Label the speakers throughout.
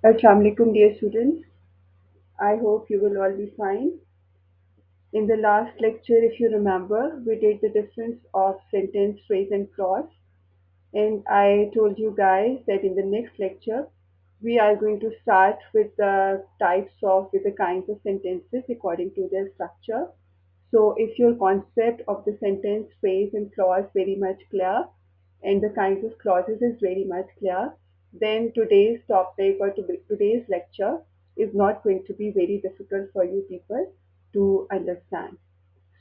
Speaker 1: Assalamu alaikum, dear students. I hope you will all be fine. In the last lecture, if you remember, we did the difference of sentence, phrase, and clause. And I told you guys that in the next lecture, we are going to start with with the kinds of sentences according to their structure. So if your concept of the sentence, phrase, and clause very much clear, and the kinds of clauses is very much clear, then today's topic or today's lecture is not going to be very difficult for you people to understand.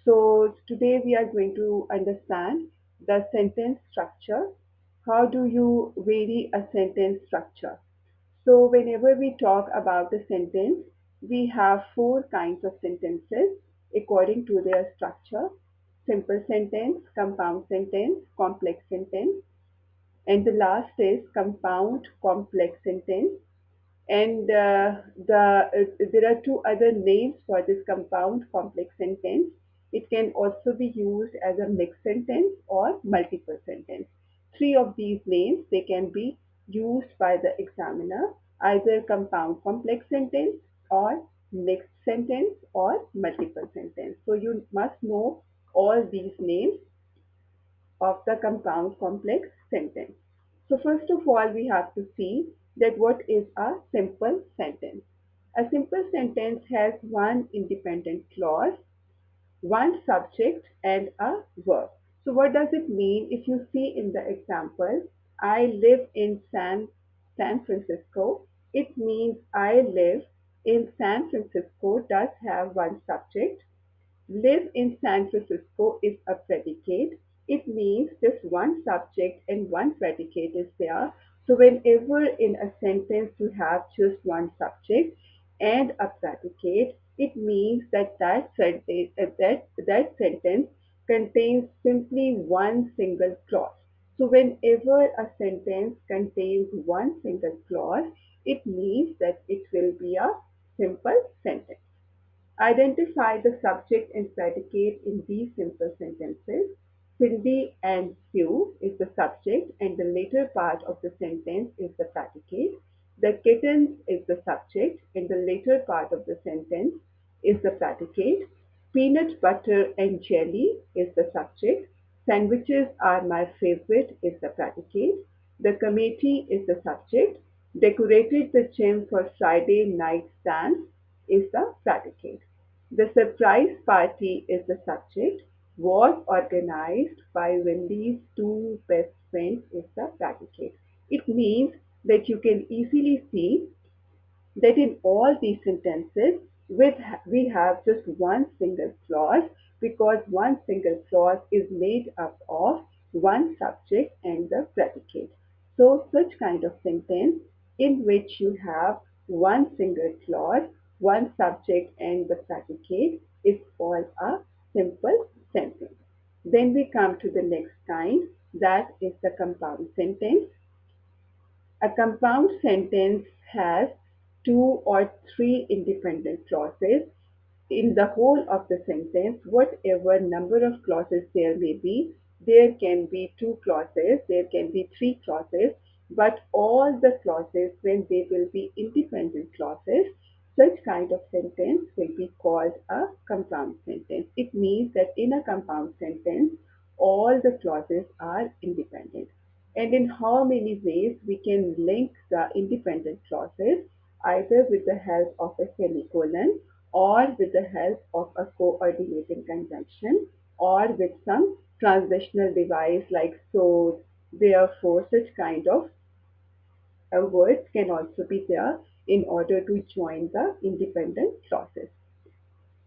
Speaker 1: So today we are going to understand the sentence structure. How do you vary a sentence structure? So whenever we talk about a sentence, we have four kinds of sentences according to their structure: simple sentence, compound sentence, complex sentence, and the last is compound complex sentence. And there are two other names for this compound complex sentence. It can also be used as a mixed sentence or multiple sentence. Three of these names they can be used by the examiner, either compound complex sentence or mixed sentence or multiple sentence. So you must know all these names of the compound complex sentence. So first of all, we have to see that what is a simple sentence. A simple sentence has one independent clause, one subject, and a verb. So what does it mean? If you see in the example, I live in San Francisco, it means I live in San Francisco does have one subject. Live in San Francisco is a predicate. It means just one subject and one predicate is there. So whenever in a sentence you have just one subject and a predicate, it means that that sentence contains simply one single clause. So whenever a sentence contains one single clause, it means that it will be a simple sentence. Identify the subject and predicate in these simple sentences. Cindy and Sue is the subject and the later part of the sentence is the predicate. The kittens is the subject and the later part of the sentence is the predicate. Peanut butter and jelly is the subject. Sandwiches are my favorite is the predicate. The committee is the subject. Decorated the gym for Friday night dance is the predicate. The surprise party is the subject. Was organized by Wendy's two best friends is the predicate. It means that you can easily see that in all these sentences we have just one single clause because one single clause is made up of one subject and the predicate. So such kind of sentence in which you have one single clause, one subject and the predicate is called a simple sentence. Then we come to the next kind, that is the compound sentence. A compound sentence has two or three independent clauses. In the whole of the sentence, whatever number of clauses there may be, there can be two clauses, there can be three clauses, but all the clauses, when they will be independent clauses, such kind of sentence will be called a compound sentence. It means that in a compound sentence, all the clauses are independent. And in how many ways we can link the independent clauses, either with the help of a semicolon or with the help of a coordinating conjunction or with some transitional device like so, therefore, such kind of words can also be there in order to join the independent clauses.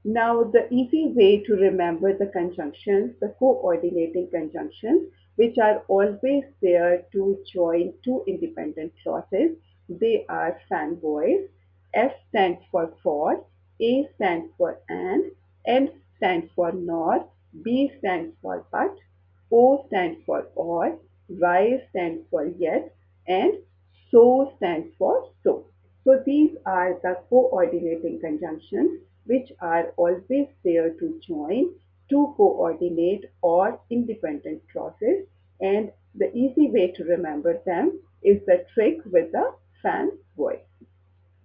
Speaker 1: Now, the easy way to remember the conjunctions, the coordinating conjunctions, which are always there to join two independent clauses, they are fanboys. F stands for, A stands for and, M stands for nor, B stands for but, O stands for or, Y stands for yet, and so stands for so. So these are the coordinating conjunctions which are always there to join, to coordinate or independent clauses, and the easy way to remember them is the trick with the fan voice.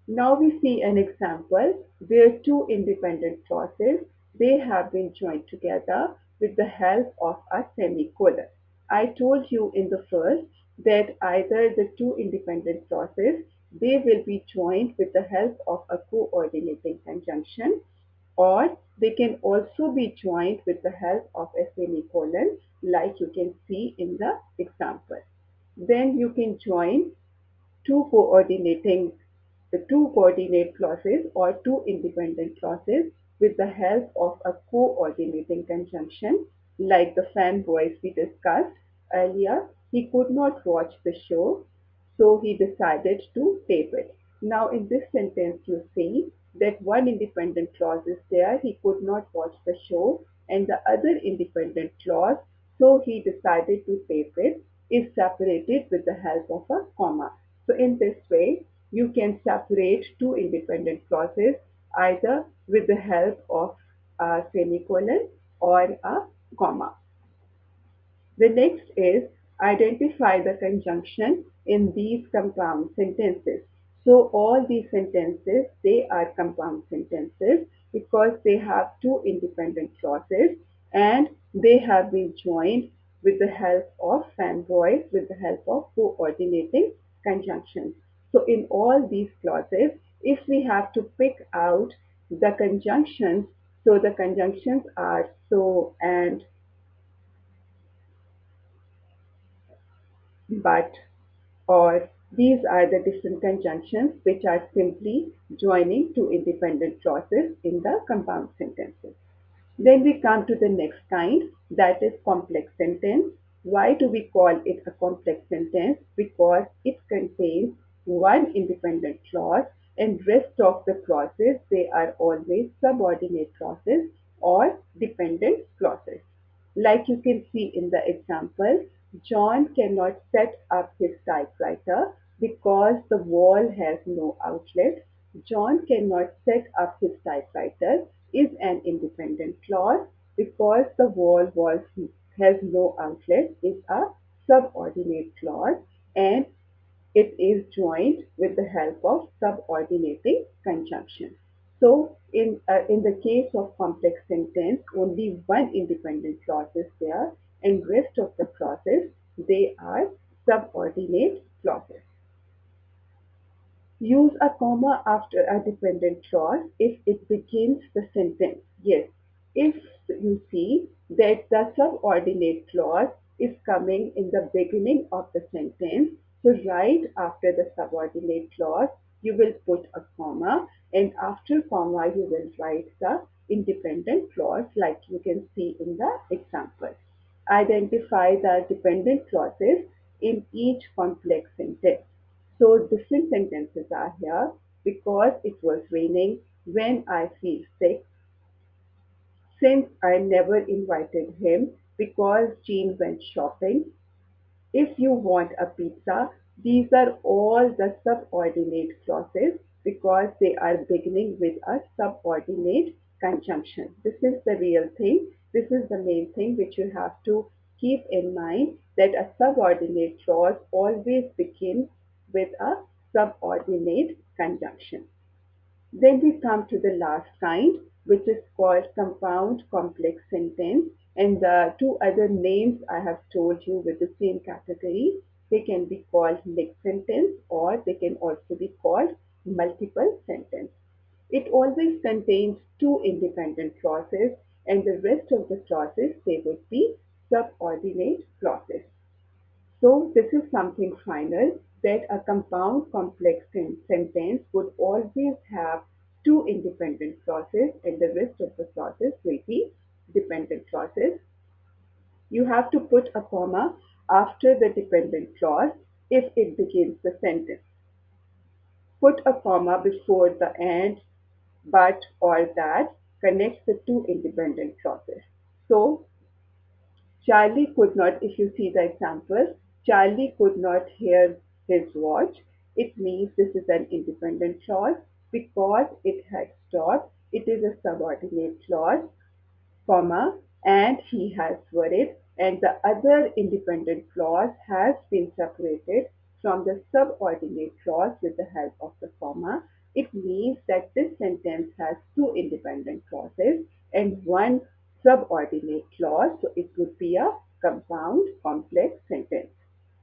Speaker 1: Now we see an example where two independent clauses, they have been joined together with the help of a semicolon. I told you in the first that either the two independent clauses, they will be joined with the help of a coordinating conjunction, or they can also be joined with the help of a semicolon like you can see in the example. Then you can join two coordinating the two coordinate clauses or two independent clauses with the help of a coordinating conjunction like the fanboys we discussed earlier. He could not watch the show, so he decided to tape it. Now in this sentence you see that one independent clause is there, he could not watch the show, and the other independent clause, so he decided to tape it, is separated with the help of a comma. So in this way, you can separate two independent clauses either with the help of a semicolon or a comma. The next is identify the conjunction in these compound sentences. So all these sentences, they are compound sentences because they have two independent clauses and they have been joined with the help of fanboys, with the help of coordinating conjunctions. So in all these clauses, if we have to pick out the conjunctions, so the conjunctions are so and but, or these are the different conjunctions which are simply joining two independent clauses in the compound sentences. Then we come to the next kind, that is complex sentence. Why do we call it a complex sentence? Because it contains one independent clause and rest of the clauses, they are always subordinate clauses or dependent clauses. Like you can see in the example, John cannot set up his typewriter because the wall has no outlet. John cannot set up his typewriter is an independent clause because the has no outlet is a subordinate clause and it is joined with the help of subordinating conjunction. So in the case of complex sentence, only one independent clause is there and rest of the clauses, they are subordinate clauses. Use a comma after a dependent clause if it begins the sentence. Yes, if you see that the subordinate clause is coming in the beginning of the sentence, so right after the subordinate clause, you will put a comma and after comma, you will write the independent clause like you can see in the example. Identify the dependent clauses in each complex sentence. So different sentences are here. Because it was raining, when I feel sick, since I never invited him, because Jean went shopping, if you want a pizza, these are all the subordinate clauses because they are beginning with a subordinate conjunction. This is the real thing. This is the main thing which you have to keep in mind that a subordinate clause always begins with a subordinate conjunction. Then we come to the last kind, which is called compound complex sentence. And the two other names I have told you with the same category. They can be called mixed sentence or they can also be called multiple sentence. It always contains two independent clauses and the rest of the clauses, they would be subordinate clauses. So this is something final that a compound complex sentence would always have two independent clauses and the rest of the clauses will be dependent clauses. You have to put a comma after the dependent clause if it begins the sentence. Put a comma before the and, but, or that connects the two independent clauses. So Charlie could not, if you see the example, Charlie could not hear his watch. It means this is an independent clause because it had stopped. It is a subordinate clause, comma, and he has worried. And the other independent clause has been separated from the subordinate clause with the help of the comma. It means that this sentence has two independent clauses and one subordinate clause, so it would be a compound complex sentence.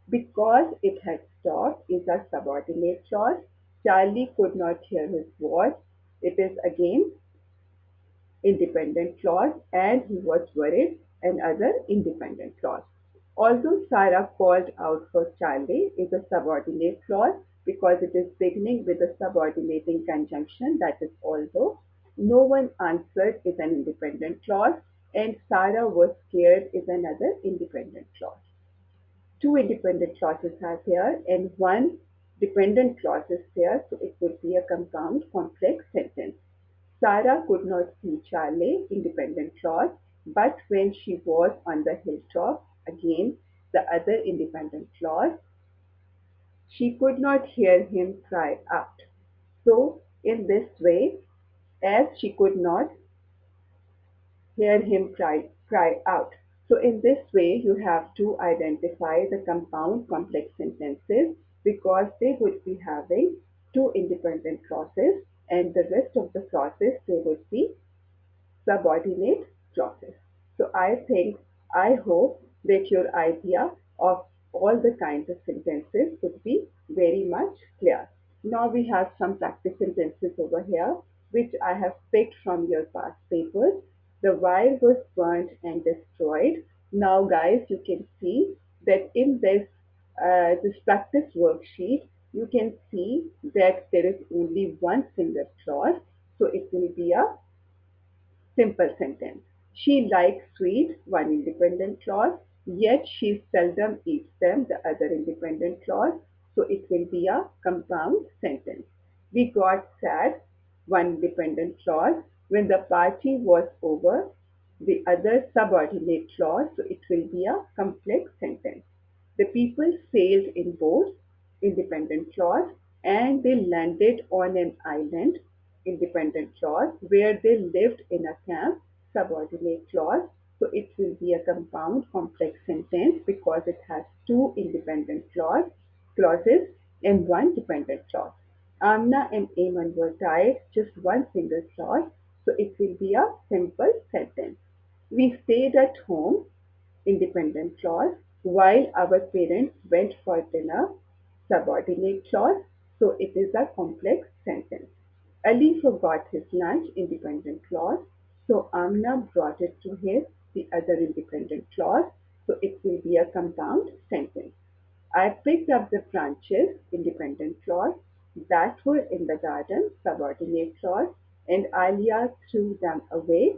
Speaker 1: Because it had stopped is a subordinate clause. Charlie could not hear his watch. It is again independent clause, and he was worried, another independent clause. Although Sarah called out for Charlie is a subordinate clause because it is beginning with a subordinating conjunction, that is although. No one answered is an independent clause, and Sarah was scared is another independent clause. Two independent clauses are there and one dependent clause is there, so it would be a compound complex sentence. Sarah could not see Charlie, independent clause, but when she was on the hilltop, again the other independent clause, she could not hear him cry out. So, in this way, as she could not hear him cry out. So in this way, you have to identify the compound complex sentences because they would be having two independent clauses and the rest of the clauses they would be subordinate clauses. So I hope that your idea of all the kinds of sentences would be very much clear. Now we have some practice sentences over here, which I have picked from your past papers. The wire was burnt and destroyed. Now, guys, you can see that in this practice worksheet, you can see that there is only one single clause. So it will be a simple sentence. She likes sweets, one independent clause, yet she seldom eats them, the other independent clause. So it will be a compound sentence. We got sad, one independent clause. When the party was over, the other subordinate clause. So it will be a complex sentence. The people sailed in boats, independent clause, and they landed on an island, independent clause, where they lived in a camp, subordinate clause. So it will be a compound complex sentence because it has two independent clauses and one dependent clause. Amna and Aman were tied, just one single clause. So it will be a simple sentence. We stayed at home, independent clause, while our parents went for dinner, subordinate clause, so it is a complex sentence. Ali forgot his lunch, independent clause, so Amna brought it to him, the other independent clause, so it will be a compound sentence. I picked up the branches, independent clause, that were in the garden, subordinate clause, and Alia threw them away,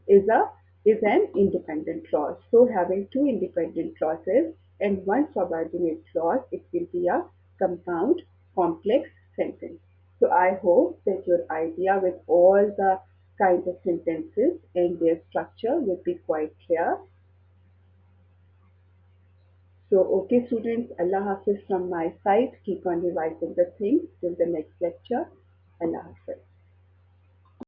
Speaker 1: is a is an independent clause. So having two independent clauses and one subordinate clause, it will be a compound complex sentence. So I hope that your idea with all the kinds of sentences and their structure will be quite clear. So okay students, Allah Hafiz from my side. Keep on revising the things till the next lecture. Allah Hafiz.